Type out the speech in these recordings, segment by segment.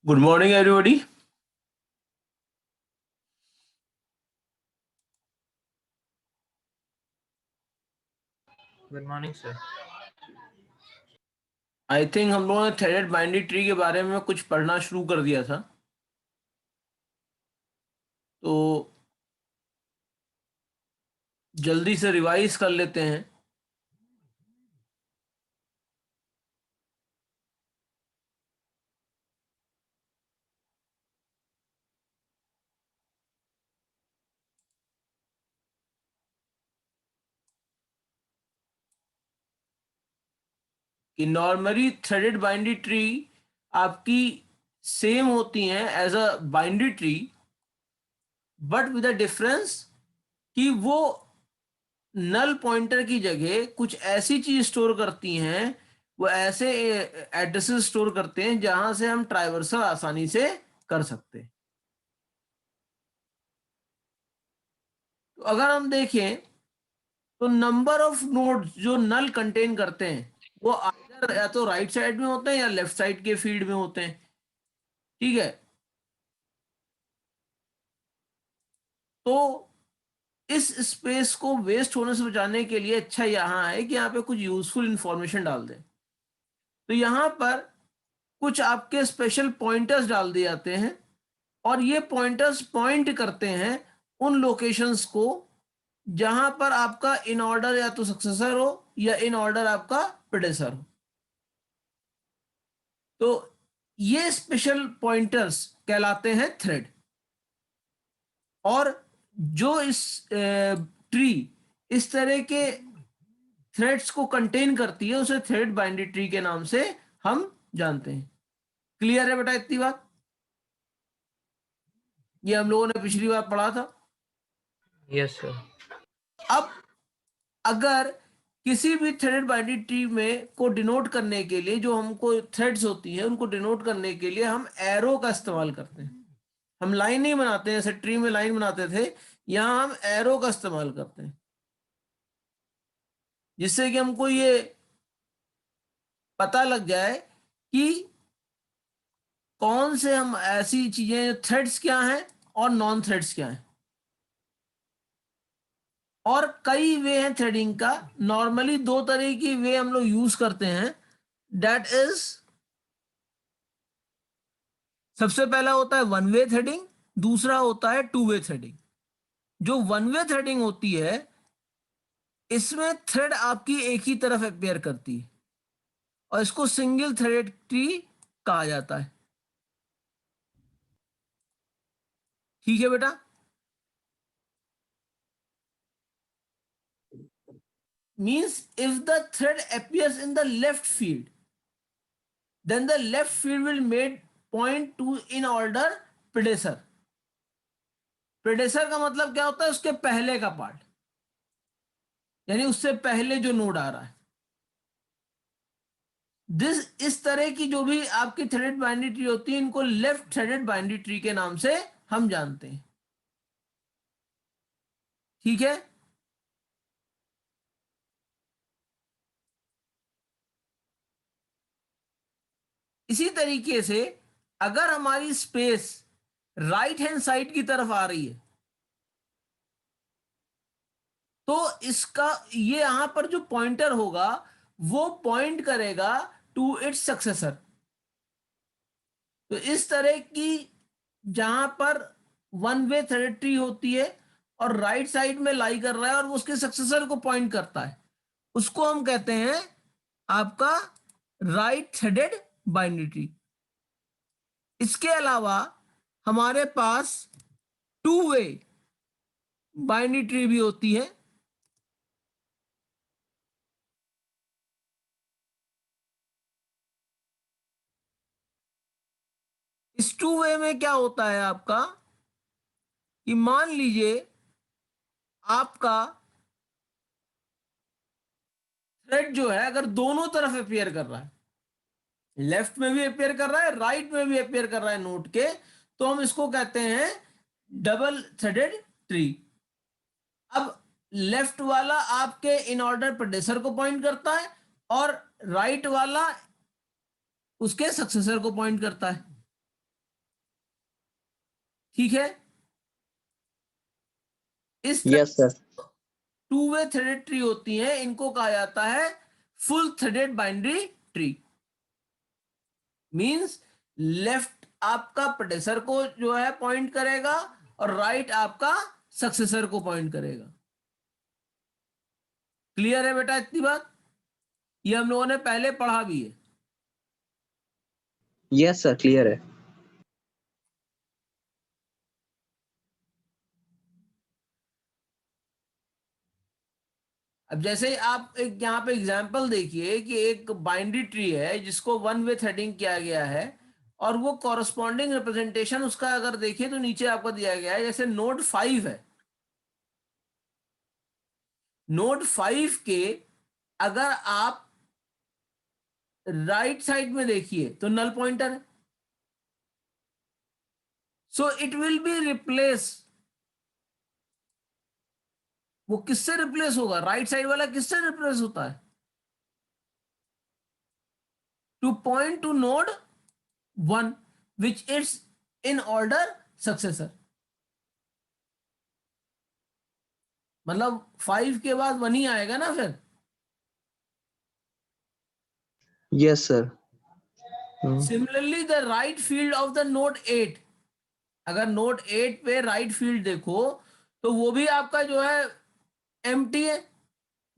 Good morning, everybody. Good morning sir. I think हम लोगों ने थ्रेडेड बाइनरी ट्री के बारे में कुछ पढ़ना शुरू कर दिया था, तो जल्दी से रिवाइज कर लेते हैं। कि नॉर्मली थ्रेडेड बाइनरी ट्री आपकी सेम होती हैं as a binary tree, but with a difference कि वो नल पॉइंटर की जगह कुछ ऐसी चीज स्टोर करती हैं, वो ऐसे एड्रेसेस स्टोर करते हैं जहां से हम ट्राइवर्सल आसानी से कर सकते हैं। तो अगर हम देखें तो नंबर ऑफ नोड्स जो नल कंटेन करते हैं वो आइदर या तो राइट साइड में होते हैं या लेफ्ट साइड के फील्ड में होते हैं। ठीक है, तो इस स्पेस को वेस्ट होने से बचाने के लिए अच्छा यहाँ है कि यहाँ पे कुछ यूजफुल इंफॉर्मेशन डाल दें। तो यहाँ पर कुछ आपके स्पेशल पॉइंटर्स डाल दिए जाते हैं और ये पॉइंटर्स पॉइंट करते हैं उन लोकेशंस को जहां पर आपका इन ऑर्डर या तो सक्सेसर हो या इन ऑर्डर आपका प्रेडेसर हो। तो ये स्पेशल पॉइंटर्स कहलाते हैं थ्रेड। और जो इस ट्री इस तरह के थ्रेड्स को कंटेन करती है उसे थ्रेड बाइनरी ट्री के नाम से हम जानते हैं। क्लियर है बेटा इतनी बात? ये हम लोगों ने पिछली बार पढ़ा था। Yes sir. अब अगर किसी भी थ्रेडेड बाइनरी ट्री में को डिनोट करने के लिए जो हमको थ्रेड्स होती हैं उनको डिनोट करने के लिए हम एरो का इस्तेमाल करते हैं। हम लाइन नहीं बनाते हैं, जैसे ट्री में लाइन बनाते थे, यहां हम एरो का इस्तेमाल करते हैं जिससे कि हमको ये पता लग जाए कि कौन से हम ऐसी चीजें थ्रेड्स क्या हैं और नॉन थ्रेड्स क्या हैं। और कई वे हैं थ्रेडिंग का। नॉर्मली दो तरह की वे हम लोग यूज करते हैं, दैट इज सबसे पहला होता है वन वे थ्रेडिंग, दूसरा होता है टू वे थ्रेडिंग। जो वन वे थ्रेडिंग होती है इसमें थ्रेड आपकी एक ही तरफ अपेयर करती है और इसको सिंगल थ्रेडेड ट्री कहा जाता है। ठीक है बेटा? Means if the thread appears in the left field, then the left field will made point to in order predecessor। Predecessor का मतलब क्या होता है? उसके पहले का पार्ट, यानी उससे पहले जो नोड आ रहा है। इस तरह की जो भी आपकी थ्रेडेड बाइनरी ट्री होती है इनको लेफ्ट थ्रेडेड बाइनरी ट्री के नाम से हम जानते हैं। ठीक है, इसी तरीके से अगर हमारी स्पेस राइट हैंड साइड की तरफ आ रही है तो इसका ये यहां पर जो पॉइंटर होगा वो पॉइंट करेगा टू इट्स सक्सेसर। तो इस तरह की जहां पर वन वे थ्रेड ट्री होती है और राइट साइड में लाई कर रहा है और वो उसके सक्सेसर को पॉइंट करता है, उसको हम कहते हैं आपका राइट थ्रेडेड बाइनरी ट्री। इसके अलावा हमारे पास टू वे बाइनरी ट्री भी होती है। इस टू वे में क्या होता है आपका कि मान लीजिए आपका थ्रेड जो है अगर दोनों तरफ अपेयर कर रहा है, लेफ्ट में भी अपेयर कर रहा है राइट में भी अपेयर कर रहा है नोड के, तो हम इसको कहते हैं डबल थ्रेडेड ट्री। अब लेफ्ट वाला आपके इन ऑर्डर प्रेडेसर को पॉइंट करता है और राइट वाला उसके सक्सेसर को पॉइंट करता है। ठीक है, इस yes sir. Two way threaded tree होती है, इनको कहा जाता है full threaded binary tree. Means left आपका प्रेडेसर को जो है पॉइंट करेगा और राइट आपका सक्सेसर को पॉइंट करेगा। क्लियर है बेटा इतनी बात? ये हम लोगों ने पहले पढ़ा भी है। यस सर, क्लियर है। अब जैसे आप एक यहाँ पे एग्जांपल देखिए कि एक बाइनरी ट्री है जिसको वन वे थ्रेडिंग किया गया है, और वो कॉरस्पॉन्डिंग रिप्रेजेंटेशन उसका अगर देखिए तो नीचे आपको दिया गया है। जैसे नोड 5 है, नोड 5 के अगर आप राइट साइड में देखिए तो नल पॉइंटर है, so it will be replace. वो किससे रिप्लेस होगा? राइट साइड वाला किससे रिप्लेस होता है? Two point two node 1 which is in order successor. मतलब 5 के बाद 1 ही आएगा ना फिर। Yes sir. Similarly the right field of the node 8, अगर नोड 8 पे राइट फील्ड देखो तो वो भी आपका जो है एम्प्टी है,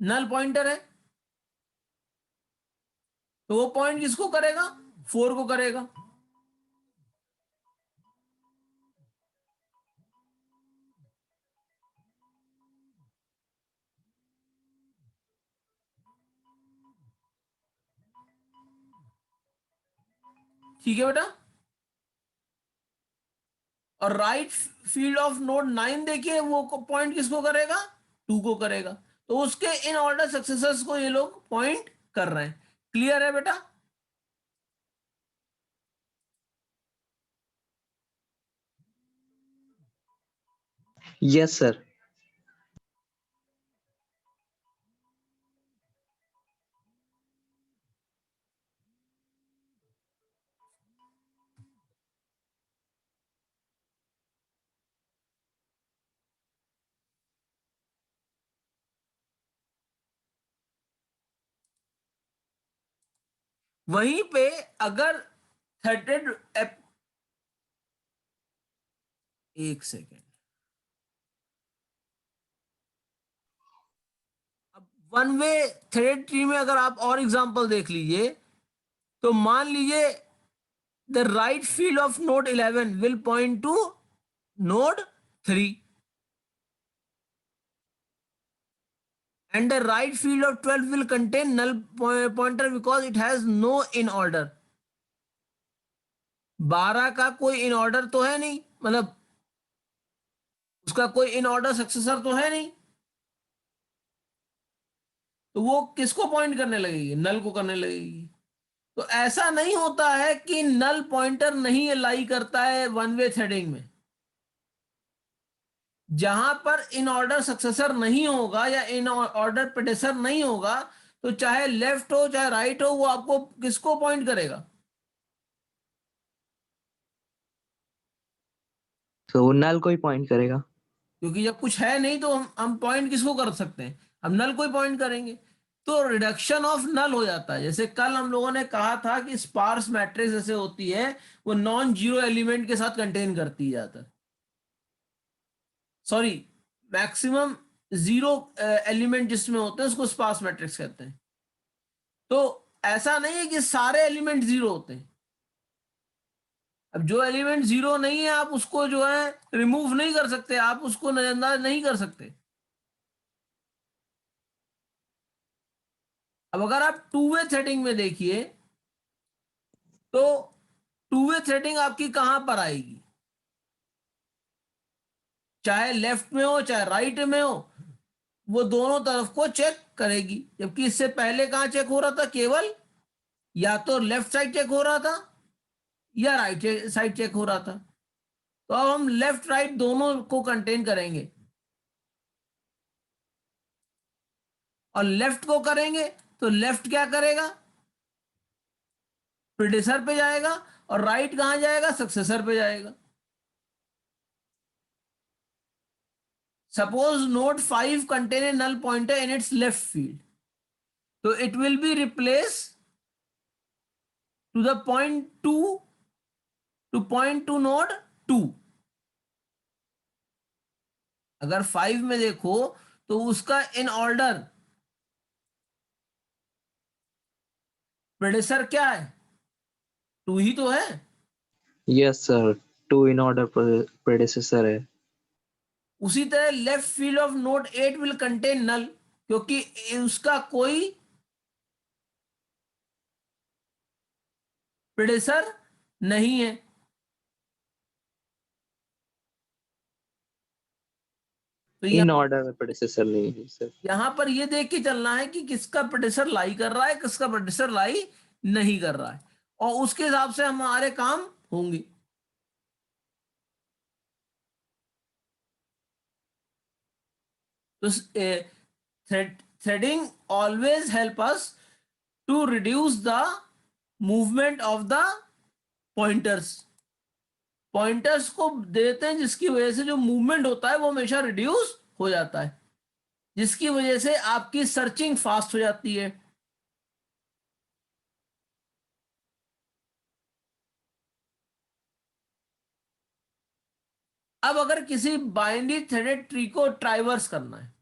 नल पॉइंटर है। तो वो पॉइंट किसको करेगा? 4 को करेगा। ठीक है बेटा। और राइट फील्ड ऑफ नोड 9 देखिए, वो पॉइंट किसको करेगा? 2 को करेगा। तो उसके इन ऑर्डर सक्सेसर्स को ये लोग पॉइंट कर रहे हैं। क्लियर है बेटा? Yes sir. वहीं पे अगर थ्रेडेड, एक सेकेंड, अब वन वे थ्रेड ट्री में अगर आप और एग्जांपल देख लीजिए तो मान लीजिए the right field of node 11 will point two node 3 and the right field of 12 will contain null pointer because it has no in order। 12 का कोई इन ऑर्डर तो है नहीं, मतलब उसका कोई इन ऑर्डर सक्सेसर तो है नहीं, तो वो किसको पॉइंट करने लगेगी? नल को करने लगेगी। तो ऐसा नहीं होता है कि नल पॉइंटर नहीं अलाई करता है वन वे थ्रेडिंग में। जहां पर इन ऑर्डर सक्सेसर नहीं होगा या इन ऑर्डर प्रेडेसर नहीं होगा, तो चाहे लेफ्ट हो चाहे राइट हो, वो आपको किसको पॉइंट करेगा? तो वो नल को ही पॉइंट करेगा। क्योंकि जब कुछ है नहीं तो हम पॉइंट किसको कर सकते हैं? हम नल को ही पॉइंट करेंगे। तो रिडक्शन ऑफ नल हो जाता है। जैसे कल हम लोगों ने कहा था कि स्पार्स मैट्रिक्स जैसे होती है, वो नॉन जीरो एलिमेंट के साथ कंटेन करती जाता है, सॉरी, मैक्सिमम जीरो एलिमेंट जिसमें होते हैं उसको स्पार्स मैट्रिक्स कहते हैं। तो ऐसा नहीं है कि सारे एलिमेंट जीरो होते हैं। अब जो एलिमेंट जीरो नहीं है आप उसको जो है रिमूव नहीं कर सकते, आप उसको नजरअंदाज नहीं कर सकते। अब अगर आप टू वे थ्रेडिंग में देखिए तो टू वे थ्रेडिंग आपकी कहां पर आएगी? चाहे लेफ्ट में हो चाहे राइट में हो, वो दोनों तरफ को चेक करेगी। जबकि इससे पहले कहां चेक हो रहा था? केवल या तो लेफ्ट साइड चेक हो रहा था या राइट साइड चेक हो रहा था। तो अब हम लेफ्ट राइट दोनों को कंटेन करेंगे, और लेफ्ट को करेंगे तो लेफ्ट क्या करेगा? प्रेडेसर पे जाएगा, और राइट कहां जाएगा? सक्सेसर पे जाएगा। suppose node 5 contain a null pointer in its left field, so it will be replaced to the point 2 to point to node 2. अगर 5 में देखो तो उसका इन ऑर्डर प्रेडिसर क्या है? 2 ही तो है. Yes sir, 2 in order predecessor है. उसी तरह left field of node 8 will contain null, क्योंकि उसका कोई प्रेडिसर नहीं है. तो इन ऑर्डर में प्रेडिसेसर नहीं है सर. यहां पर ये देख के चलना है कि किसका प्रेडिसर लाई कर रहा है, किसका प्रेडिसर लाई नहीं कर रहा है, और उसके हिसाब से हमारे काम होंगे. तो threading always help us to reduce the movement of the pointers. Pointers को देते हैं जिसकी वजह से जो मूवमेंट होता है वो हमेशा रिड्यूस हो जाता है, जिसकी वजह से आपकी सर्चिंग फास्ट हो जाती है. अब अगर किसी बाइनरी थ्रेडेड ट्री को ट्राइवर्स करना है,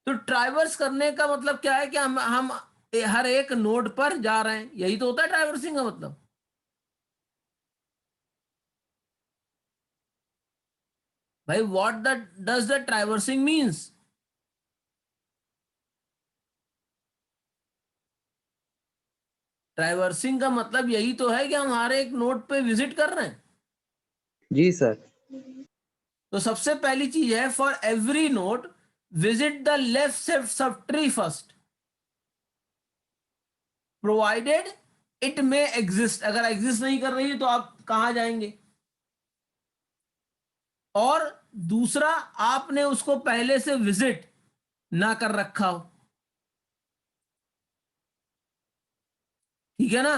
तो ट्राइवर्स करने का मतलब क्या है कि हम हर एक नोड पर जा रहे हैं. यही तो होता है ट्राइवर्सिंग का मतलब. भाई व्हाट डज द ट्राइवर्सिंग मीन्स? ट्राइवर्सिंग का मतलब यही तो है कि हम हर एक नोड पे विजिट कर रहे हैं. जी सर. तो सबसे पहली चीज है, for every node visit the left sub tree first, provided it में एग्जिस्ट. अगर एग्जिस्ट नहीं कर रही है तो आप कहां जाएंगे? और दूसरा, आपने उसको पहले से विजिट ना कर रखा हो. ठीक है ना?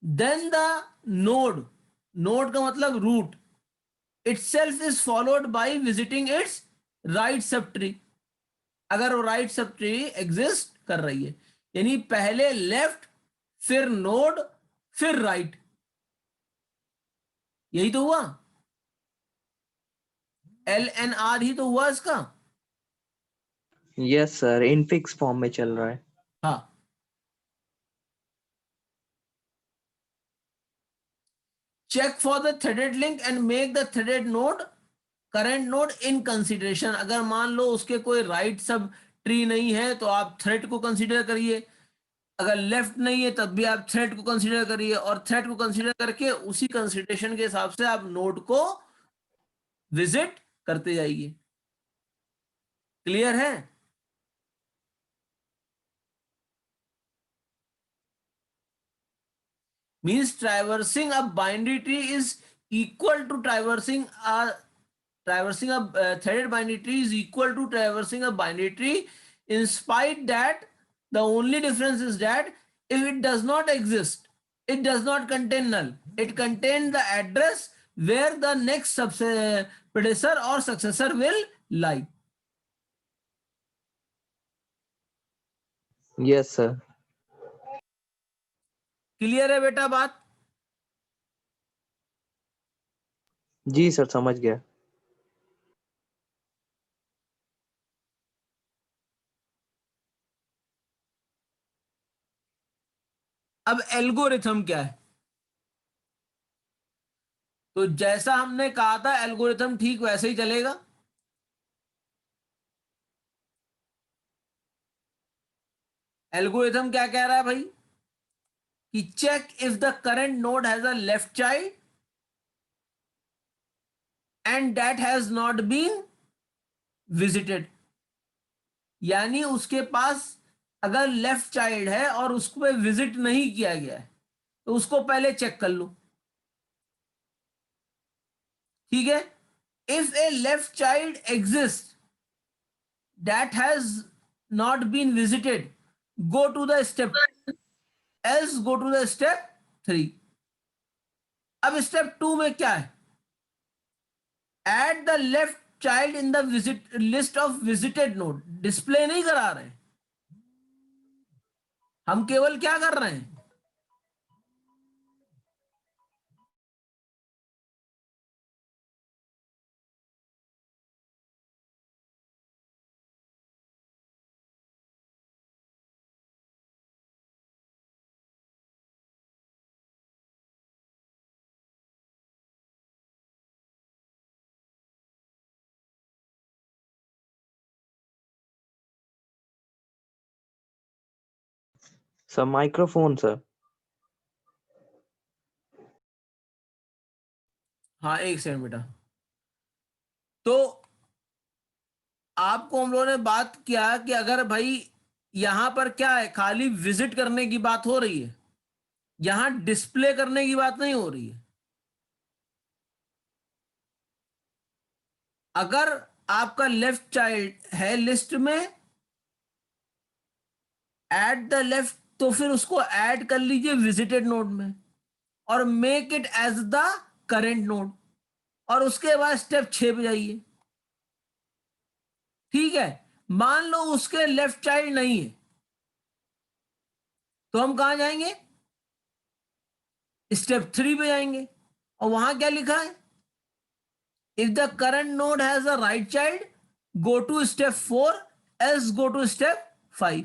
देन द नोड, नोड का मतलब root, itself is followed by visiting its right subtree. अगर वो राइट सब ट्री एग्जिस्ट कर रही है, यानी पहले लेफ्ट, फिर नोड, फिर राइट. यही तो हुआ. LNR ही तो हुआ इसका. यस सर, इनफिक्स फॉर्म में चल रहा है. हाँ. Check for the threaded link and make the threaded node current node in consideration. अगर मान लो उसके कोई राइट सब ट्री नहीं है तो आप थ्रेड को कंसीडर करिए, अगर लेफ्ट नहीं है तब भी आप थ्रेड को कंसीडर करिए, और थ्रेड को कंसीडर करके उसी कंसीडरेशन के हिसाब से आप नोड को विजिट करते जाइए. क्लियर है? Means traversing a binary tree is equal to traversing a threaded binary tree is equal to traversing a binary tree, in spite that the only difference is that if it does not exist, it does not contain null, it contains the address where the next predecessor or successor will lie. Yes sir. Clear है बेटा बात? जी sir, समझ गया. अब algorithm क्या है? तो जैसा हमने कहा था एल्गोरिथम ठीक वैसे ही चलेगा. एल्गोरिथम क्या कह रहा है भाई? कि check if the current node has a left child and that has not been visited. यानी उसके पास अगर लेफ्ट चाइल्ड है और उसको पे विजिट नहीं किया गया है तो उसको पहले चेक कर लो. ठीक है? If a left child exist that has not been visited, go to the step, else go to the step 3. अब स्टेप 2 में क्या है? Add the left child in the visit list of visited node, display नहीं करा रहे हैं, हम केवल क्या कर रहे हैं, Sir, microphone, sir. हाँ एक सेकंड बेटा। तो आपको हम लोगों ने बात किया कि अगर भाई यहां पर क्या है, खाली विजिट करने की बात हो रही है, यहां डिस्प्ले करने की बात नहीं हो रही है। अगर आपका लेफ्ट चाइल्ड है लिस्ट में, एट द लेफ्ट, तो फिर उसको ऐड कर लीजिए विजिटेड नोड में और make it as the current node, और उसके बाद स्टेप 6 पे जाइए। ठीक है, मान लो उसके लेफ्ट चाइल्ड नहीं है, तो हम कहां जाएंगे, स्टेप 3 पे जाएंगे, और वहां क्या लिखा है, if the current node has a right child go to step 4, else go to step 5।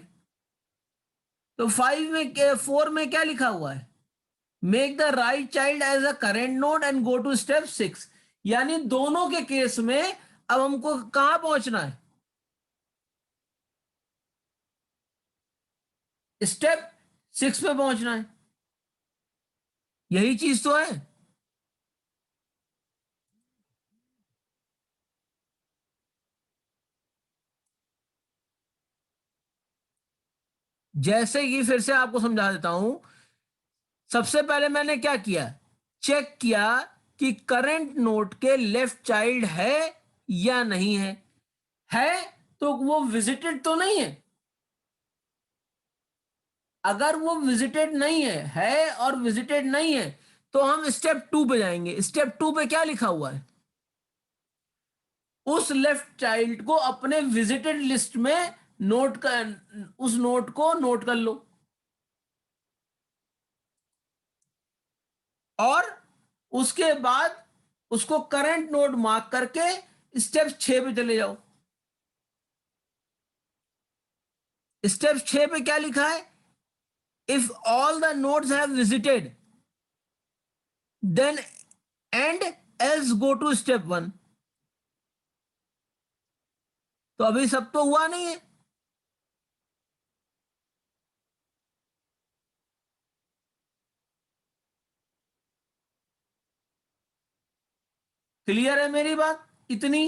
तो 5 में 4 में क्या लिखा हुआ है, make the right child as a current node and go to step 6। यानी दोनों के केस में अब हमको कहां पहुंचना है, स्टेप 6 पे पहुंचना है। यही चीज तो है। जैसे कि फिर से आपको समझा देता हूं, सबसे पहले मैंने क्या किया, चेक किया कि करंट नोड के लेफ्ट चाइल्ड है या नहीं है। है तो वो विजिटेड तो नहीं है। अगर वो विजिटेड नहीं है और विजिटेड नहीं है, तो हम स्टेप 2 पे जाएंगे। स्टेप 2 पे क्या लिखा हुआ है, उस लेफ्ट चाइल्ड को अपने विजिटेड लिस्ट में नोट कर, उस नोट को नोट कर लो, और उसके बाद उसको करंट नोड मार्क करके स्टेप 6 पे चले जाओ। स्टेप 6 पे क्या लिखा है, if all the nodes have visited then end else go to step 1। तो अभी सब तो हुआ नहीं है। क्लियर है मेरी बात इतनी।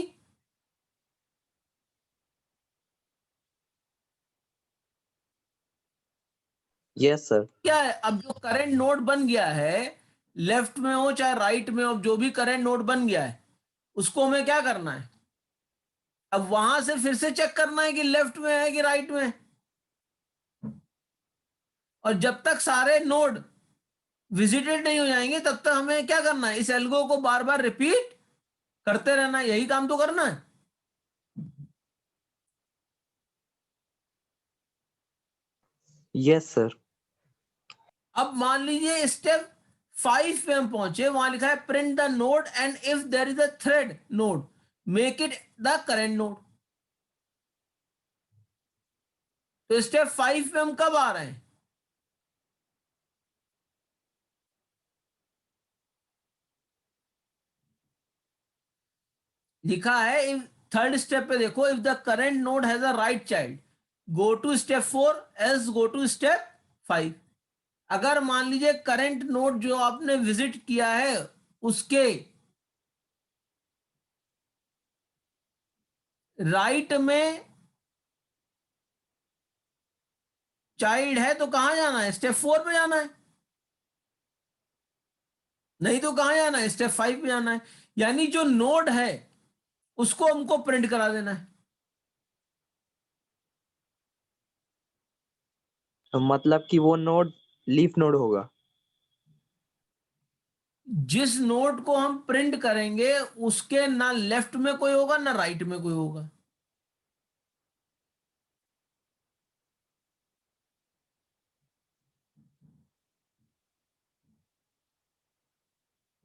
Yes, sir. क्या है, अब जो करंट नोड बन गया है, लेफ्ट में हो चाहे राइट में हो, जो भी करंट नोड बन गया है, उसको हमें क्या करना है, अब वहां से फिर से चेक करना है कि लेफ्ट में है कि राइट में है। और जब तक सारे नोड विजिटेड नहीं हो जाएंगे, तब तक हमें क्या करना है, इस एल्गो को बार बार रिपीट करते रहना है। यही काम तो करना है। Yes, sir. अब मान लीजिए स्टेप 5 पे हम पहुंचे, वहां लिखा है print the node and if there is a thread node make it the current node. तो स्टेप 5 पे हम कब आ रहे हैं, लिखा है इफ, थर्ड स्टेप पे देखो, if the current node has a right child go to step 4 else go to step 5। अगर मान लीजिए करंट नोड जो आपने विजिट किया है उसके राइट में चाइल्ड है, तो कहां जाना है, स्टेप 4 पे जाना है। नहीं तो कहां जाना है, स्टेप 5 पे जाना है। यानी जो नोड है उसको हमको प्रिंट करा देना है। मतलब कि वो नोड लीफ नोड होगा। जिस नोट को हम प्रिंट करेंगे उसके ना लेफ्ट में कोई होगा ना राइट में कोई होगा।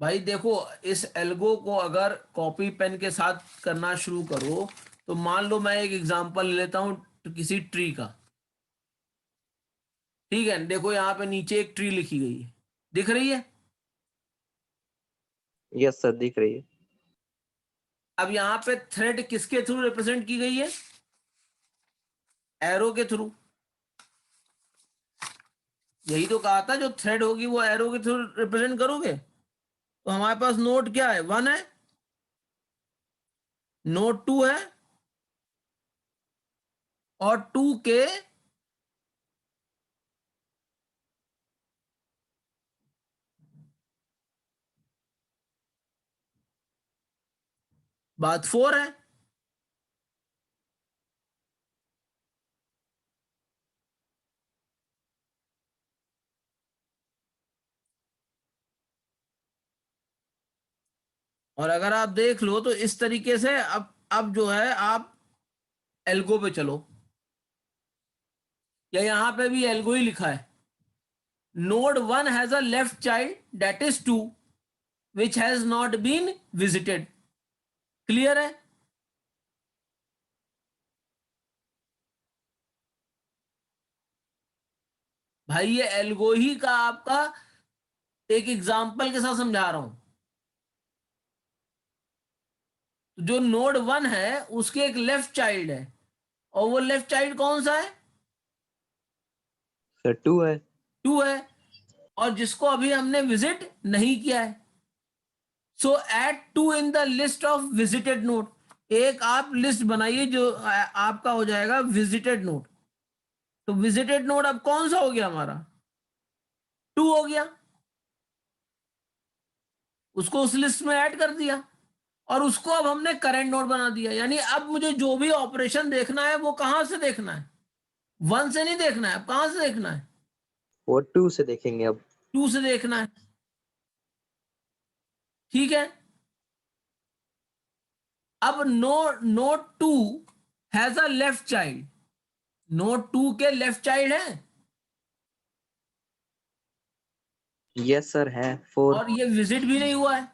भाई देखो, इस एल्गो को अगर कॉपी पेन के साथ करना शुरू करो तो मान लो मैं एक एग्जांपल लेता हूं किसी ट्री का। ठीक है, देखो यहाँ पे नीचे एक ट्री लिखी गई है, दिख रही है। यस सर, दिख रही है। अब यहाँ पे थ्रेड किसके थ्रू रिप्रेजेंट की गई है? एरो के थ्रू। यही तो कहा था, जो थ्रेड होगी वो एरो के थ्रू रिप्रेजेंट करोगे। तो हमारे पास नोड क्या है? 1 है, नोड 2 है, और 2 के बाद 4 है। और अगर आप देख लो तो इस तरीके से अब जो है आप एल्गो पे चलो, या यहां पे भी एल्गो ही लिखा है। Node 1 has a left child that is 2 which has not been visited. Clear है? भाई ये एल्गो ही का आपका एक एग्जांपल के साथ समझा रहा हूं। जो नोड 1 है उसके एक लेफ्ट चाइल्ड है, और वो लेफ्ट चाइल्ड कौन सा है? सर 2 है। 2 है, और जिसको अभी हमने विजिट नहीं किया है। So add 2 in the list of visited node. एक आप लिस्ट बनाइए जो आपका हो जाएगा विजिटेड नोड। तो विजिटेड नोड अब कौन सा हो गया हमारा? 2 हो गया। उसको उस लिस्ट में ऐड कर दिया, और उसको अब हमने करंट नोड बना दिया। यानी अब मुझे जो भी ऑपरेशन देखना है वो कहां से देखना है? 1 से नहीं देखना है, अब कहां से देखना है? वो 2 से देखेंगे अब। 2 से देखना है। ठीक है। अब node 2 has a left child. Node 2 के लेफ्ट चाइल्ड है, यस सर, है 4। और ये विजिट भी नहीं हुआ है।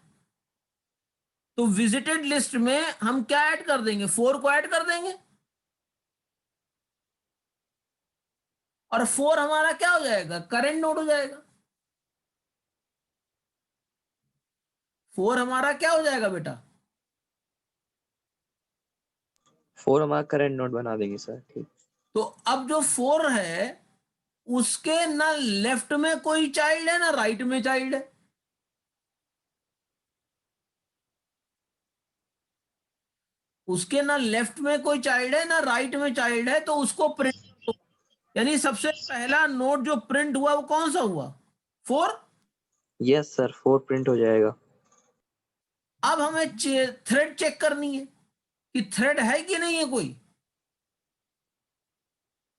तो विजिटेड लिस्ट में हम क्या ऐड कर देंगे? 4 को ऐड कर देंगे, और 4 हमारा क्या हो जाएगा? करंट नोड हो जाएगा। 4 हमारा क्या हो जाएगा बेटा? 4 हमारा करंट नोड बना देंगे सर। ठीक। तो अब जो 4 है उसके ना लेफ्ट में कोई चाइल्ड है ना राइट में चाइल्ड है। उसके ना लेफ्ट में कोई चाइल्ड है ना राइट में चाइल्ड है, तो उसको प्रिंट, यानी सबसे पहला नोड जो प्रिंट हुआ वो कौन सा हुआ? 4। यस सर, 4 प्रिंट हो जाएगा। अब हमें थ्रेड चेक करनी है कि थ्रेड है कि नहीं है कोई।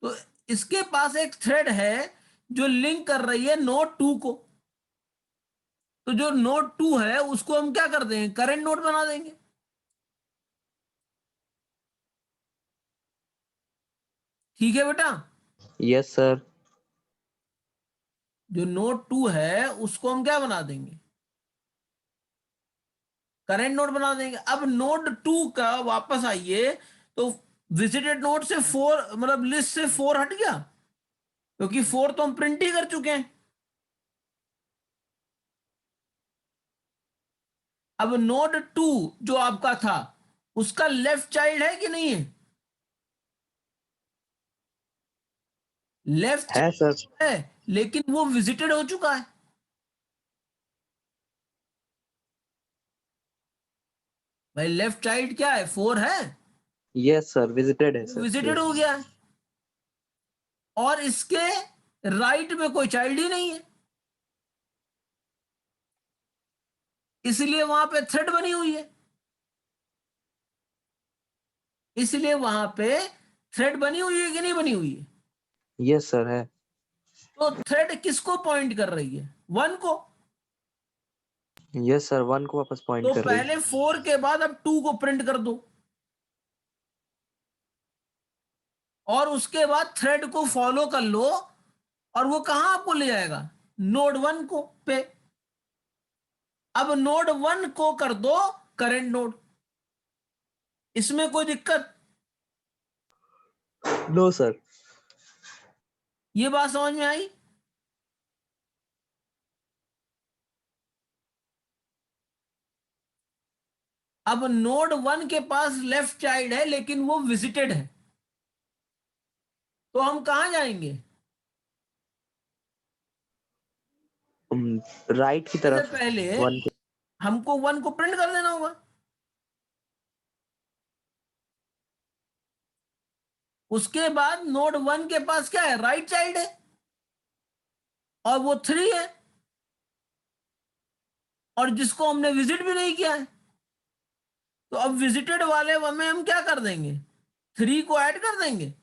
तो इसके पास एक थ्रेड है जो लिंक कर रही है नोड 2 को। तो जो नोड 2 है उसको हम क्या कर देंगे? करंट नोड बना देंगे। ठीक है बेटा। Yes sir. जो नोड 2 है उसको हम क्या बना देंगे? करंट नोड बना देंगे। अब नोड 2 का वापस आइए, तो विजिटेड नोड से 4 मतलब लिस्ट से 4 हट गया, क्योंकि 4 तो हम प्रिंट ही कर चुके हैं। अब नोड 2 जो आपका था उसका लेफ्ट चाइल्ड है कि नहीं है? लेफ्ट है सर। है, लेकिन वो विजिटेड हो चुका है। भाई लेफ्ट चाइल्ड क्या है? 4 है, यस सर, विजिटेड है सर। Visited yes. हो गया है, और इसके राइट में कोई चाइल्ड ही नहीं है, इसलिए वहां पे थ्रेड बनी हुई है। इसलिए वहां पे थ्रेड बनी हुई है कि नहीं बनी हुई है? यस सर, है। तो थ्रेड किसको पॉइंट कर रही है? 1 को। यस सर, 1 को वापस पॉइंट तो कर रही पहले 4 के बाद अब 2 को प्रिंट कर दो, और उसके बाद थ्रेड को फॉलो कर लो, और वो कहां आपको ले जाएगा, नोड 1 को पे। अब नोड 1 को कर दो करंट नोड, इसमें कोई दिक्कत? No sir. ये बात समझ में आई? अब नोड 1 के पास लेफ्ट चाइल्ड है लेकिन वो विजिटेड है, तो हम कहां जाएंगे? राइट की इससे तरफ पहले 1 के। हमको 1 को प्रिंट कर देना होगा। उसके बाद नोड 1 के पास क्या है, राइट चाइल्ड है, और वो 3 है, और जिसको हमने विजिट भी नहीं किया है। तो अब विजिटेड वाले में हम क्या कर देंगे, 3 को ऐड कर देंगे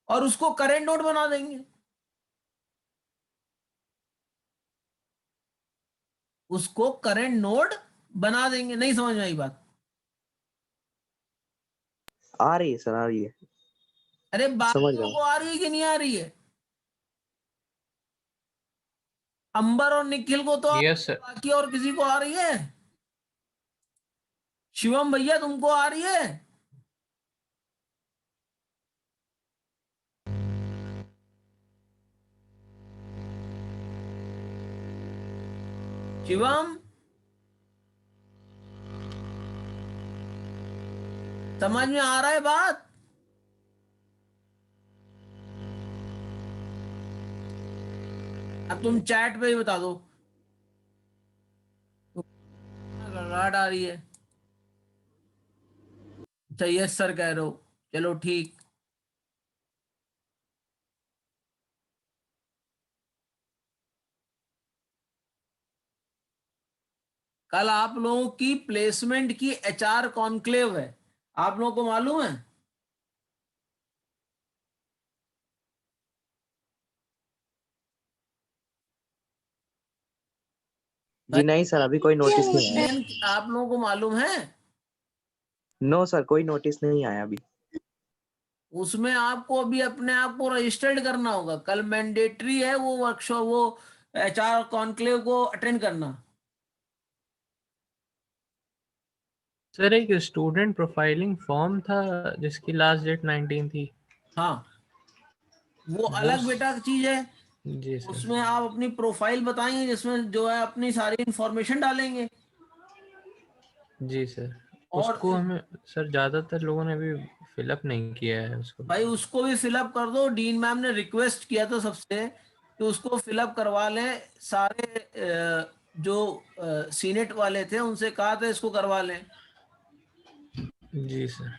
और उसको करेंट नोड बना देंगे। उसको करेंट नोड बना देंगे। नहीं समझ में आई बात? आ रही है सर, आ रही है। अरे बात समझ रहा लोगों हूँ। को आ रही है कि नहीं आ रही है? अंबर और निखिल को तो Yes, sir. बाकी और किसी को आ रही है? शिवम भैया तुमको आ रही है? शिवम, समझ में आ रहा है बात? अब तुम चैट पे ही बता दो। गड़बड़ आ रही है। अच्छा यस सर कह रहे हो, चलो ठीक। कल आप लोगों की प्लेसमेंट की एचआर कॉन्क्लेव है, आप लोगों को मालूम है? जी नहीं सर, अभी कोई नोटिस नहीं आया। आप लोगों को मालूम है? नो सर, कोई नोटिस नहीं आया अभी। उसमें आपको अभी अपने आप को रजिस्टर्ड करना होगा। कल मैंडेटरी है वो वर्कशॉप, वो एचआर कॉन्क्लेव को अटेंड करना। सर एक स्टूडेंट प्रोफाइलिंग फॉर्म था जिसकी लास्ट डेट 19 थी। हाँ, वो वो अलग बेटा चीज है। जी सर। उसमें आप अपनी प्रोफाइल बताएंगे, जिसमें जो है अपनी सारी इंफॉर्मेशन डालेंगे। जी सर। और उसको हमें सर ज़्यादातर लोगों ने अभी फिलअप नहीं किया है उसको। भाई उसको भी फिलअप कर दो। डीन मैम ने रिक्वेस्ट किया था सबसे कि उसको फिलअप करवा लें। सारे जो सीनेट वाले थे उनसे कहा था इसको करवा लें। जी सर।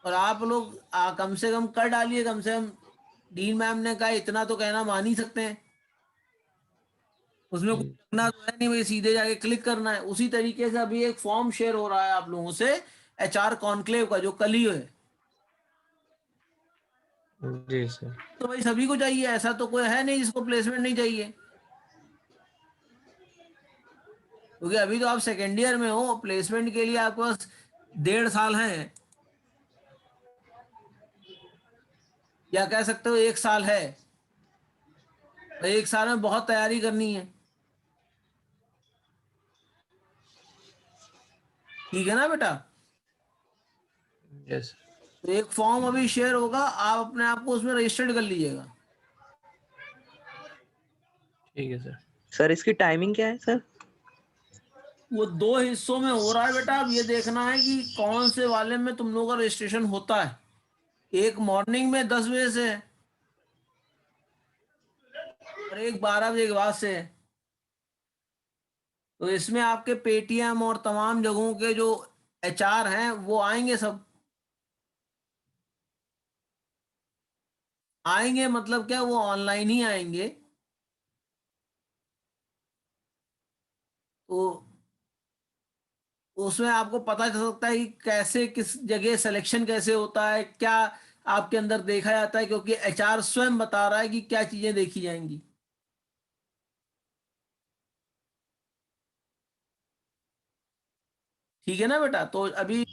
और आप लोग कम से कम कर डालिए, कम से कम। डीन मैम ने कहा इतना तो कहना मान ही सकते हैं। उसमें कुछ करना तो है नहीं भाई, सीधे जाके क्लिक करना है। उसी तरीके से अभी एक फॉर्म शेयर हो रहा है आप लोगों से एचआर कॉन्क्लेव का, जो कल ही है। जी सर। तो भाई सभी को चाहिए, ऐसा तो कोई है नहीं जिसको प्लेसमेंट नहीं चाहिए। क्योंकि अभी तो आप सेकेंड ईयर में हो, प्लेसमेंट के लिए आपके पास 1.5 साल है, या कह सकते हो 1 साल है। तो 1 साल में बहुत तैयारी करनी है। ठीक है ना बेटा? यस। तो एक फॉर्म अभी शेयर होगा, आप अपने आप को उसमें रजिस्टर्ड कर लीजिएगा। ठीक है सर। सर इसकी टाइमिंग क्या है सर? वो 2 हिस्सों में हो रहा है बेटा। अब ये देखना है कि कौन से वाले में तुम लोगों का रजिस्ट्रेशन होता है। एक मॉर्निंग में 10 बजे से है, और एक 12 बजे के बाद से है। तो इसमें आपके पेटीएम और तमाम जगहों के जो एचआर हैं वो आएंगे, सब आएंगे। मतलब क्या, वो ऑनलाइन ही आएंगे। तो उसमें आपको पता चल सकता है कि कैसे, किस जगह सिलेक्शन कैसे होता है, क्या आपके अंदर देखा जाता है। क्योंकि एचआर स्वयं बता रहा है कि क्या चीजें देखी जाएंगी। ठीक है ना बेटा? तो अभी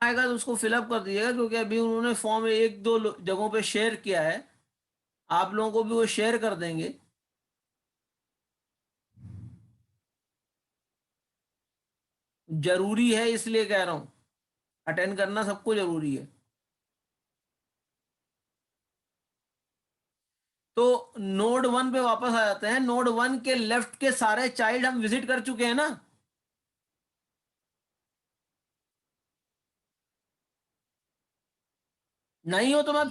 आएगा तो उसको फिलअप कर दीजिएगा, क्योंकि अभी उन्होंने फॉर्म एक दो जगहों पे शेयर किया है, आप लोगों को भी वो शेयर कर देंगे। जरूरी है इसलिए कह रहा हूं, अटेंड करना सबको जरूरी है। तो नोड 1 पे वापस आ जाते हैं। नोड 1 के लेफ्ट के सारे चाइल्ड हम विजिट कर चुके हैं ना? नहीं हो तो मैं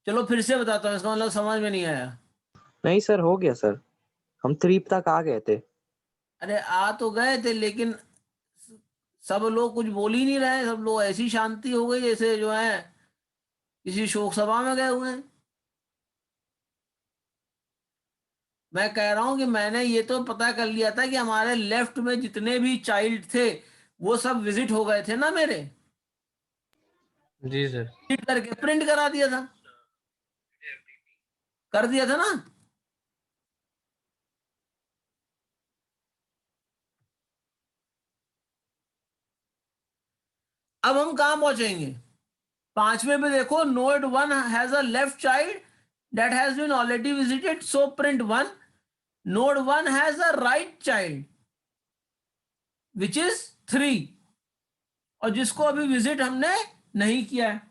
चलो फिर से बताता हूँ, इसका मतलब समझ में नहीं आया। नहीं सर, हो गया सर, हम 3 तक आ गए थे। अरे आ तो गए थे, लेकिन सब लोग कुछ बोल ही नहीं रहे, सब लोग ऐसी शांति हो गई जैसे जो है किसी शोक सभा में गए हुए हैं। मैं कह रहा हूं कि मैंने ये तो पता कर लिया था कि हमारे लेफ्ट में जितने भी चाइल्ड थे वो सब विजिट हो गए थे ना मेरे, जी सर। विजिट करके प्रिंट करा दिया था, कर दिया था ना? अब हम कहां पहुंचेंगे? 5वें पे देखो, node 1 has a left child that has been already visited, so print 1। Node 1 has a right child which is 3, और जिसको अभी विजिट हमने नहीं किया है।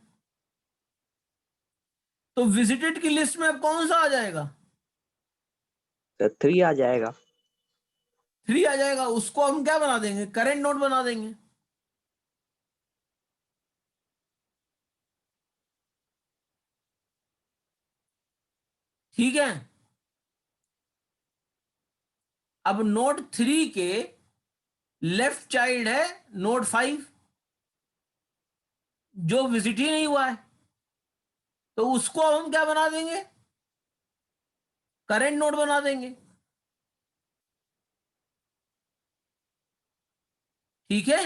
तो विजिटेड की लिस्ट में अब कौन सा आ जाएगा? सर 3 आ जाएगा। 3 आ जाएगा। उसको हम क्या बना देंगे? करेंट नोड बना देंगे। ठीक है। अब नोड 3 के लेफ्ट चाइल्ड है नोड 5, जो विजिट ही नहीं हुआ है, तो उसको अब हम क्या बना देंगे? करेंट नोड बना देंगे। ठीक है।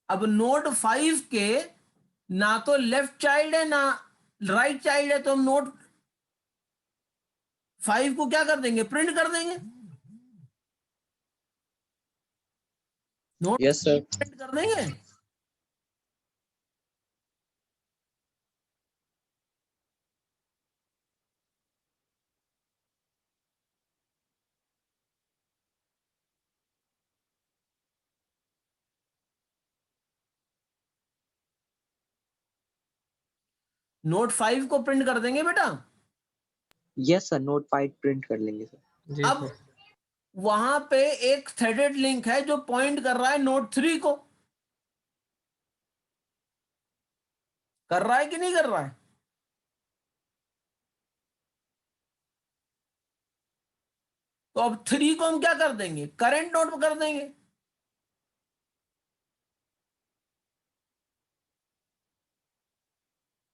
अब नोड 5 के ना तो लेफ्ट चाइल्ड है ना राइट चाइल्ड है, तो हम नोड 5 को क्या कर देंगे? प्रिंट कर देंगे। Note yes sir. प्रिंट कर देंगे। नोट 5 को प्रिंट कर देंगे बेटा। यस सर, नोट 5 प्रिंट कर लेंगे सर। जी अब सर। वहां पे एक थ्रेडेड लिंक है जो पॉइंट कर रहा है नोट 3 को। कर रहा है कि नहीं कर रहा है? तो अब 3 को हम क्या कर देंगे? करंट नोड कर देंगे।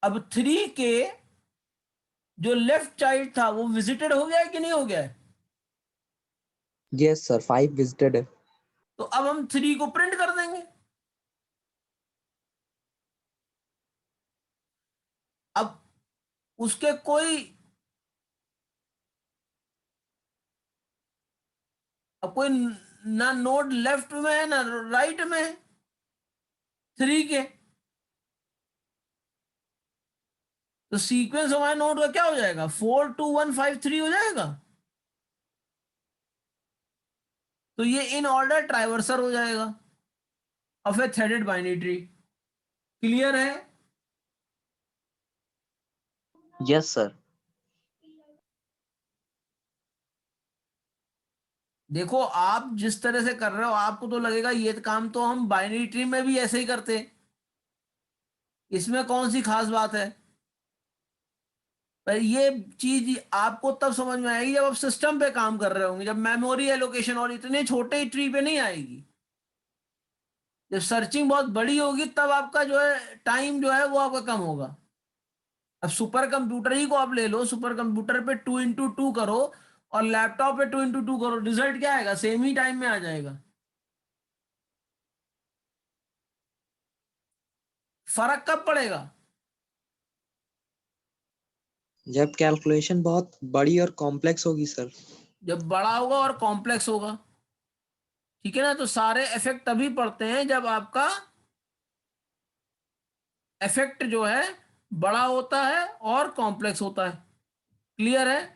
अब 3 के जो लेफ्ट चाइल्ड था वो विजिटेड हो गया है कि नहीं हो गया है? यस सर, 5 विजिटेड है। तो अब हम 3 को प्रिंट कर देंगे। अब उसके कोई अब कोई ना नोड लेफ्ट में है ना राइट में है 3 के, तो सीक्वेंस हमारे नोड का क्या हो जाएगा? 4 2 1 5 3 हो जाएगा। तो ये इन ऑर्डर ट्राइवर्सल हो जाएगा of a threaded binary tree. Clear है? Yes sir. देखो आप जिस तरह से कर रहे हो आपको तो लगेगा ये काम तो हम बाइनरी ट्री में भी ऐसे ही करते हैं, इसमें कौन सी खास बात है? पर ये चीज आपको तब समझ में आएगी जब आप सिस्टम पे काम कर रहे होंगे, जब मेमोरी एलोकेशन और इतने छोटे ही ट्री पे नहीं आएगी। जब सर्चिंग बहुत बड़ी होगी तब आपका जो है टाइम जो है वो आपका कम होगा। अब सुपर कंप्यूटर ही को आप ले लो, सुपर कंप्यूटर पे 2 into 2 करो और लैपटॉप पे 2 into 2 करो, रिजल्ट क्या आएगा? सेम ही टाइम में आ जाएगा। फर्क कब पड़ेगा? जब कैलकुलेशन बहुत बड़ी और कॉम्प्लेक्स होगी सर। जब बड़ा होगा और कॉम्प्लेक्स होगा, ठीक है ना। तो सारे इफेक्ट तभी पड़ते हैं जब आपका इफेक्ट जो है बड़ा होता है और कॉम्प्लेक्स होता है। क्लियर है?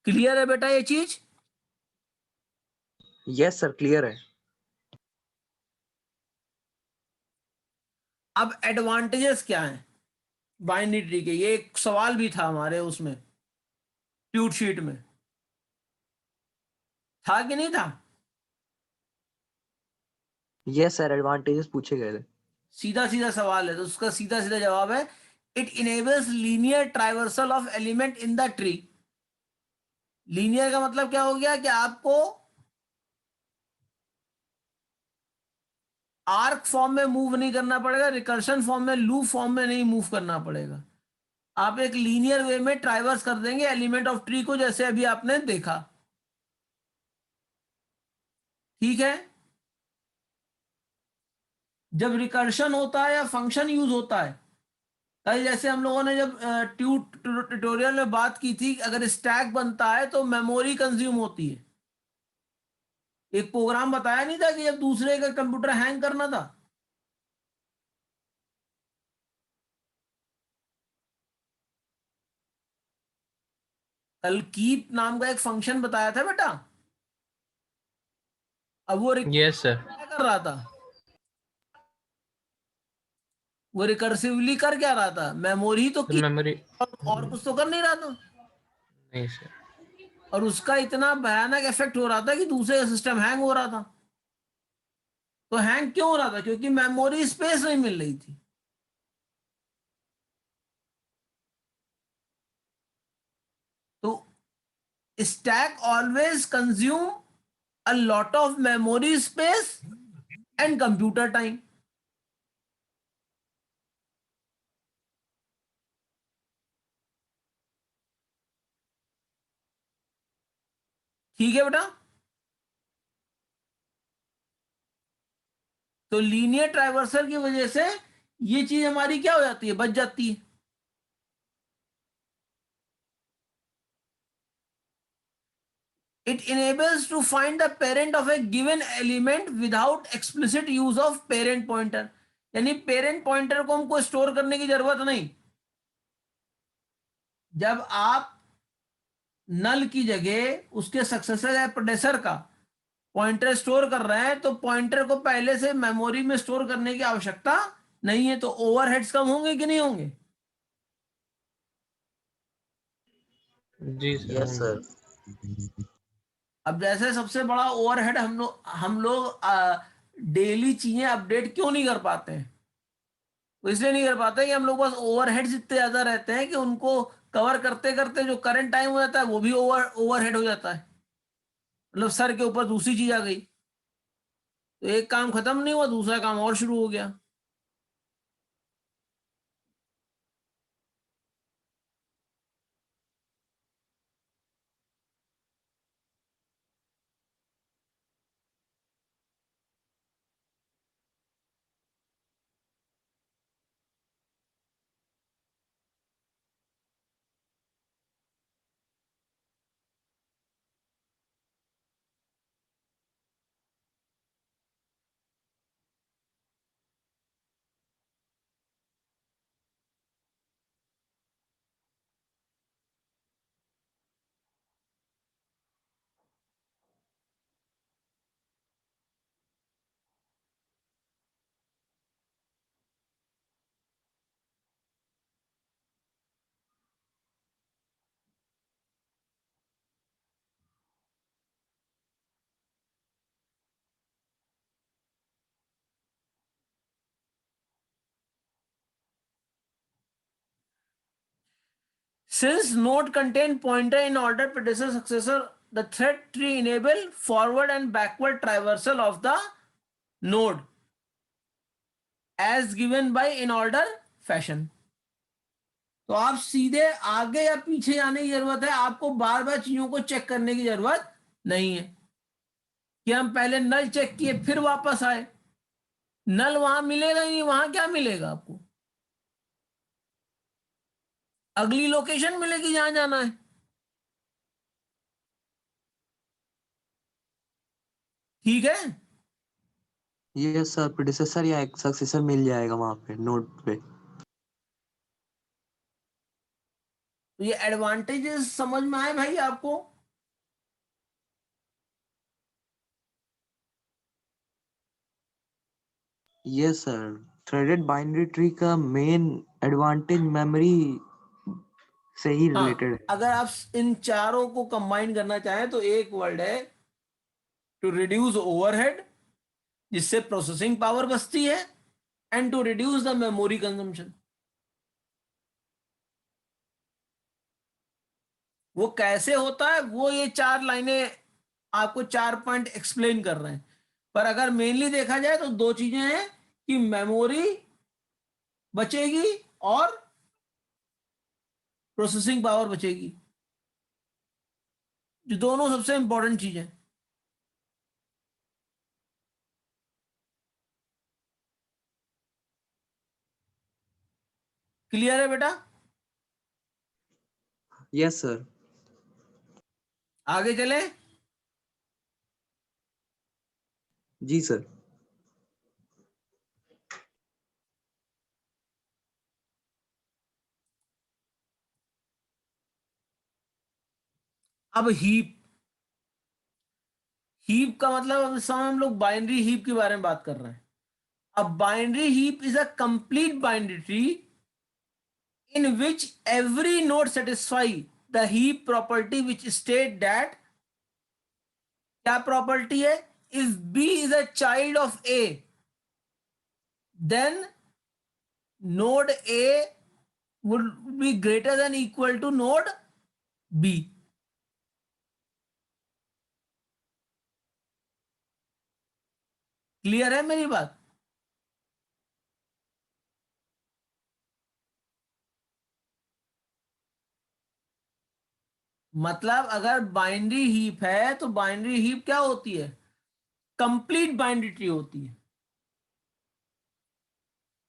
क्लियर है बेटा ये चीज? यस सर, क्लियर है। अब एडवांटेजेस क्या हैं बाइनरी ट्री के? ये एक सवाल भी था हमारे उसमें ट्यूट शीट में, था कि नहीं था? यस सर, एडवांटेजेस पूछे गए थे। सीधा सीधा सवाल है, तो उसका सीधा सीधा जवाब है it enables linear traversal of element in the tree. Linear का मतलब क्या हो गया कि आपको आर्क फॉर्म में मूव नहीं करना पड़ेगा, रिकर्शन फॉर्म में, लूप फॉर्म में नहीं मूव करना पड़ेगा। आप एक लीनियर वे में ट्राइवर्स कर देंगे एलिमेंट ऑफ ट्री को, जैसे अभी आपने देखा। ठीक है। जब रिकर्शन होता है या फंक्शन यूज होता है, कल जैसे हम लोगों ने जब ट्यूटोरियल में बात की थी, अगर स्टैक बनता है तो मेमोरी कंज्यूम होती है। एक प्रोग्राम बताया नहीं था कि जब दूसरे का कंप्यूटर हैंग करना था, कल कीप नाम का एक फंक्शन बताया था बेटा। अब वो यस सर। क्या कर रहा था? वो रिकर्सिवली कर क्या रहा था? मेमोरी तो की मेमोरी और कुछ तो कर नहीं रहा था। नहीं सर। और उसका इतना भयानक इफेक्ट हो रहा था कि दूसरे का सिस्टम हैंग हो रहा था। तो हैंग क्यों हो रहा था? क्योंकि मेमोरी स्पेस नहीं मिल रही थी। तो stack always consume a lot of memory space and computer time। ठीक है बेटा। तो लीनियर ट्राइवर्सल की वजह से ये चीज हमारी क्या हो जाती है? बच जाती है। It enables to find the parent of a given element without explicit use of parent pointer। यानी पेरेंट पॉइंटर को हमको स्टोर करने की जरूरत नहीं। जब आप नल की जगह उसके सक्सेसर या प्रोडेसर का पॉइंटर स्टोर कर रहे हैं, तो पॉइंटर को पहले से मेमोरी में स्टोर करने की आवश्यकता नहीं है। तो ओवरहेड्स कम होंगे कि नहीं होंगे? जी सर यस होंगे। सर। अब जैसे सबसे बड़ा ओवरहेड हम लोग डेली चीजें अपडेट क्यों नहीं कर पाते हैं? वो इसलिए नहीं कर पाते कि हम लोग बस ओवरहेड्स इतने ज्यादा रहते हैं कि उनको कवर करते करते जो करंट टाइम हो जाता है वो भी ओवरहेड हो जाता है। मतलब सर के ऊपर दूसरी चीज आ गई, तो एक काम खत्म नहीं हुआ, दूसरा काम और शुरू हो गया। Since node contain pointer in order predecessor successor, the thread tree enable forward and backward traversal of the node as given by in order fashion. तो आप सीधे आगे या पीछे जाने की जरूरत है, आपको बार बार चीजों को चेक करने की जरूरत नहीं है कि हम पहले नल चेक किए फिर वापस आए। नल वहां मिलेगा ही नहीं, वहां क्या मिलेगा आपको? अगली लोकेशन मिलेगी जहां जाना है। ठीक है, यस सर, प्रेडिसेसर या सक्सेसर मिल जाएगा वहां पे नोड पे। तो ये एडवांटेजेस समझ में आए भाई आपको? Yes sir, threaded binary tree का मेन एडवांटेज मेमोरी से ही हाँ, रिलेटेड है। अगर आप इन चारों को कंबाइन करना चाहें तो एक वर्ड है टू रिड्यूस ओवरहेड, जिससे प्रोसेसिंग पावर बचती है, and to reduce the memory consumption. वो कैसे होता है, वो ये 4 लाइनें आपको 4 पॉइंट एक्सप्लेन कर रहे हैं। पर अगर मेनली देखा जाए तो 2 चीजें हैं कि मेमोरी बचेगी और प्रोसेसिंग पावर बचेगी, जो दोनों सबसे इंपॉर्टेंट चीजें। क्लियर है बेटा? Yes sir. आगे चले। जी सर। अब हीप। हीप का मतलब, अब इस समय हम लोग बाइनरी हीप के बारे में बात कर रहे हैं। अब binary heap is a complete binary tree in which every node satisfy the heap property which state that, क्या प्रॉपर्टी है? if b is a child of a, then node a would be greater than equal to node b. Clear है मेरी बात? मतलब अगर binary heap है तो binary heap क्या होती है? कंप्लीट बाइनरी ट्री होती है,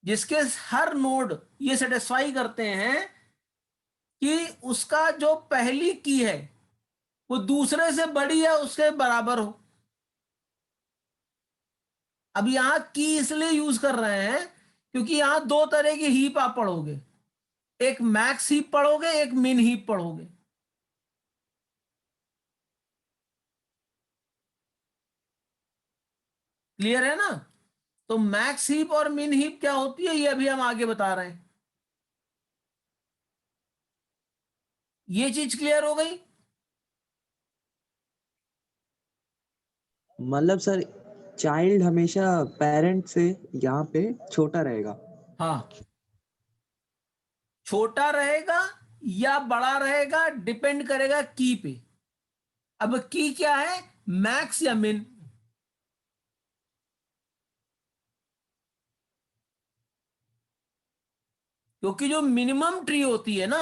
जिसके हर नोड ये सेटिस्फाई करते हैं कि उसका जो पहली की है वो दूसरे से बड़ी या उसके बराबर हो। अब यहां की इसलिए यूज कर रहे हैं क्योंकि यहां 2 तरह की हीप आप पढ़ोगे, एक मैक्स हीप पढ़ोगे, एक मिन हीप पढ़ोगे। क्लियर है ना? तो मैक्स हीप और मिन हीप क्या होती है, ये अभी हम आगे बता रहे हैं। ये चीज क्लियर हो गई? मतलब सर, चाइल्ड हमेशा पेरेंट से यहाँ पे छोटा रहेगा। हाँ, छोटा रहेगा या बड़ा रहेगा डिपेंड करेगा की पे। अब की क्या है, मैक्स या मिन? क्योंकि जो मिनिमम ट्री होती है ना,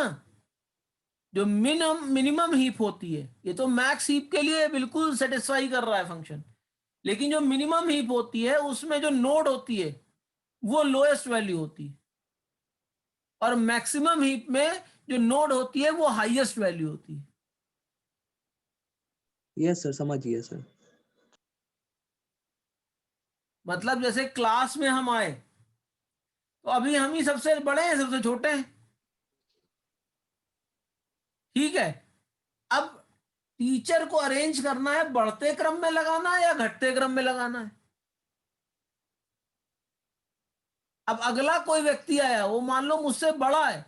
जो मिनिमम हीप होती है, ये तो मैक्स हीप के लिए बिल्कुल सेटिस्फाई कर रहा है फंक्शन, लेकिन जो मिनिमम हीप होती है उसमें जो नोड होती है वो लोएस्ट वैल्यू होती है, और मैक्सिमम हीप में जो नोड होती है वो हाईएस्ट वैल्यू होती है। यस सर, समझ गया सर। मतलब जैसे क्लास में हम आए तो अभी हम ही सबसे बड़े हैं, सबसे छोटे हैं। ठीक है, अब टीचर को अरेंज करना है, बढ़ते क्रम में लगाना है या घटते क्रम में लगाना है। अब अगला कोई व्यक्ति आया, वो मान लो मुझसे बड़ा है,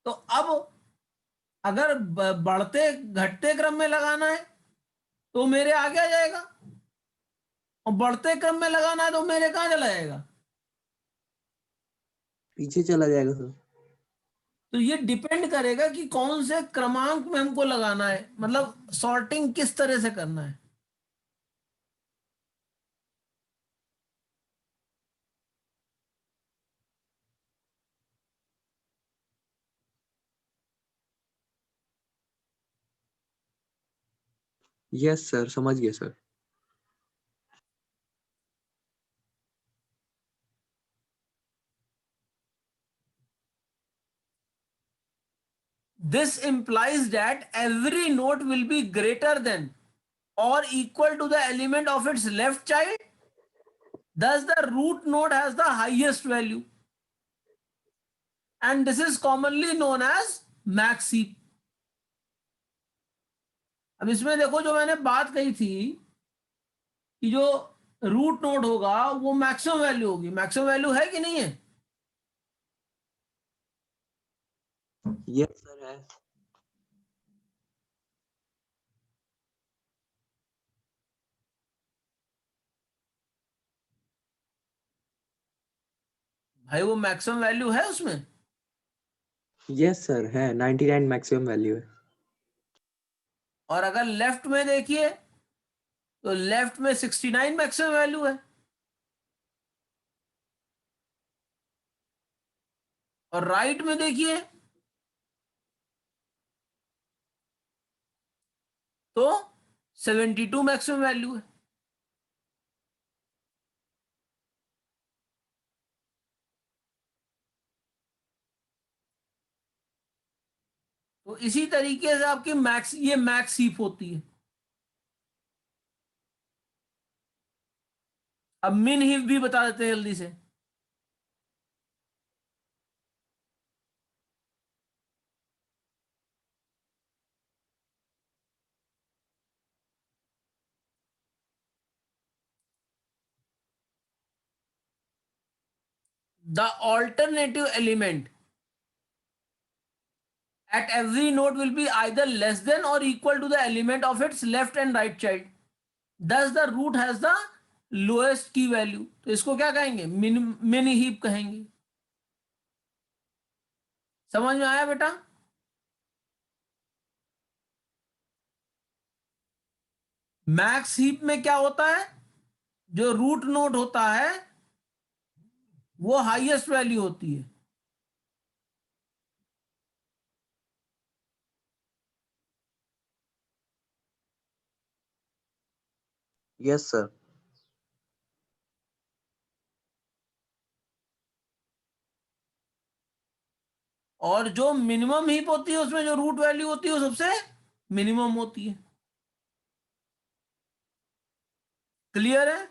तो अब अगर बढ़ते घटते क्रम में लगाना है तो मेरे आगे आ जाएगा, और बढ़ते क्रम में लगाना है तो मेरे कहां चला जाएगा? पीछे चला जाएगा सर। तो ये डिपेंड करेगा कि कौन से क्रमांक में हमको लगाना है, मतलब सॉर्टिंग किस तरह से करना है। यस सर, समझ गए sir. This implies that every node will be greater than or equal to the element of its left child. Thus, the root node has the highest value. And this is commonly known as max heap. अब इसमें देखो, जो मैंने बात कही थी कि जो रूट नोड होगा वो मैक्सिमम वैल्यू होगी, मैक्सिमम वैल्यू है कि नहीं है? यस सर, है। भाई वो मैक्सिमम वैल्यू है उसमें? यस सर, है। 99 मैक्सिमम वैल्यू है। और अगर लेफ्ट में देखिए तो लेफ्ट में 69 मैक्सिमम वैल्यू है, और राइट में देखिए तो 72 मैक्सिमम वैल्यू है। तो इसी तरीके से आपकी ये मैक्स हीप होती है। अब मिन हीप भी बता देते हैं जल्दी से। The alternative element at every node will be either less than or equal to the element of its left and right child. Thus the root has the lowest key value. तो इसको क्या कहेंगे? मिनी हीप कहेंगे। समझ में आया बेटा? Max heap में क्या होता है? जो रूट नोड होता है वो हाईएस्ट वैल्यू होती है। Yes sir. और जो मिनिमम हीप होती है उसमें जो रूट वैल्यू होती है वो सबसे मिनिमम होती है। क्लियर है?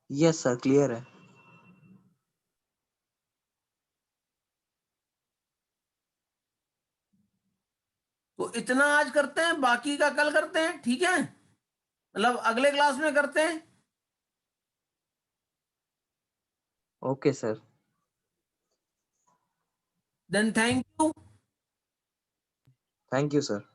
यस सर, क्लियर है। तो इतना आज करते हैं, बाकी का कल करते हैं, ठीक है? मतलब अगले क्लास में करते हैं। Okay sir. Then thank you. Thank you sir.